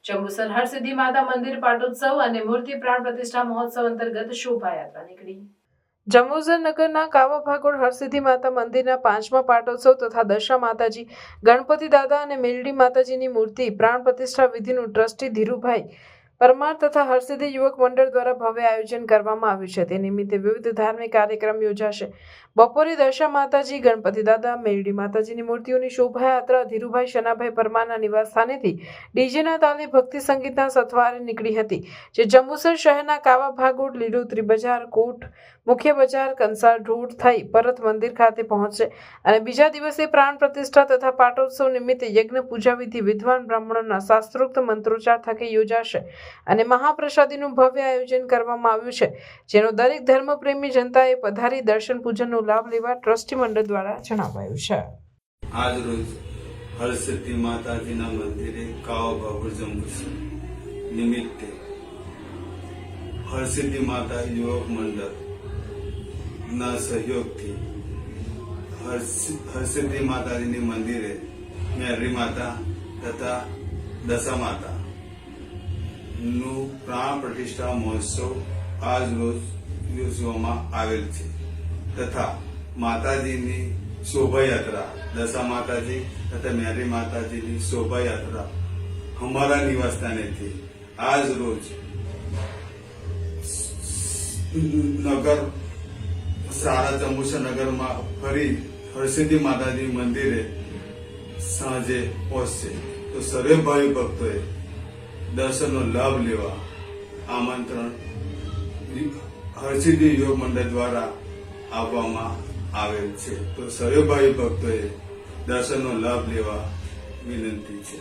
જંબુસર હરસિદ્ધિ માતા મંદિર પાટોત્સવ અને મૂર્તિ પ્રાણ પ્રતિષ્ઠા મહોત્સવ અંતર્ગત શોભાયાત્રા નીકળી। જંબુસર નગરના કાવા ભાગોળ હરસિદ્ધિ માતા મંદિરના 5મા પાટોત્સવ તથા દશા માતાજી, ગણપતિ દાદા અને મેલડી માતાજીની મૂર્તિ પ્રાણ પ્રતિષ્ઠા વિધિનું ટ્રસ્ટી ધીરુભાઈ પરમાર તથા હરસિદ્ધિ યુવક મંડળ દ્વારા ભવ્ય આયોજન કરવામાં આવ્યું છે। તે નિમિત્તે વિવિધ ધાર્મિક કાર્યક્રમ યોજાશે। બપોરે દશા માતાજી, ગણપતિ દાદા, મેલડી માતાજીની મૂર્તિઓની શોભાયાત્રા ધીરુભાઈ શનાભાઈ પરમારના નિવાસ સ્થાનેથી ડીજેના તાલે ભક્તિ સંગીતના સથવારે નીકળી હતી, જે જંબુસર શહેરના કાવા ભાગોળ, લીલોતરી બજાર, કોટ મુખ્ય બજાર, કંસાર રોડ થઈ પરત મંદિર ખાતે પહોંચશે અને બીજા દિવસે પ્રાણ પ્રતિષ્ઠા તથા પાટોત્સવ નિમિત્તે યજ્ઞ પૂજા વિધિ વિદ્વાન બ્રાહ્મણોના શાસ્ત્રોક્ત મંત્રોચ્ચાર થકી યોજાશે અને મહાપ્રસાદીનું ભવ્ય આયોજન કરવામાં આવ્યું છે, જેનો દરેક ધર્મપ્રેમી જનતાએ પધારી દર્શન પૂજનનો લાભ લેવા ટ્રસ્ટી મંડળ દ્વારા જણાવાયું છે। આજ રોજ હરસિદ્ધિ માતાજીના મંદિરે કાવા ભાગોળ જંબુસર નિમિત્તે હરસિદ્ધિ માતા યુવક મંડળ ના સહયોગથી હરસિદ્ધિ માતાજીની મંદિરે મેલડી માતા તથા દશા માતા નું પ્રાણ પ્રતિષ્ઠા મહોત્સવ આજ રોજ યોજવામાં આવેલ છે તથા માતાજીની શોભાયાત્રા, દશા માતાજી તથા મેલડી માતાજીની શોભાયાત્રા અમારા નિવાસ સ્થાનેથી આજ રોજ નગર સારા જંબુસર નગરમાં ફરી હરસિદ્ધિ માતાજી મંદિરે સાંજે પહોંચશે। તો સર્વે ભાવિ ભક્તોએ દર્શનનો લાભ લેવા આમંત્રણ હરસિદ્ધિ યોગ મંડળ દ્વારા આપવામાં આવેલ છે। તો સર્વે ભાવિ ભક્તોએ દર્શનનો લાભ લેવા વિનંતી છે।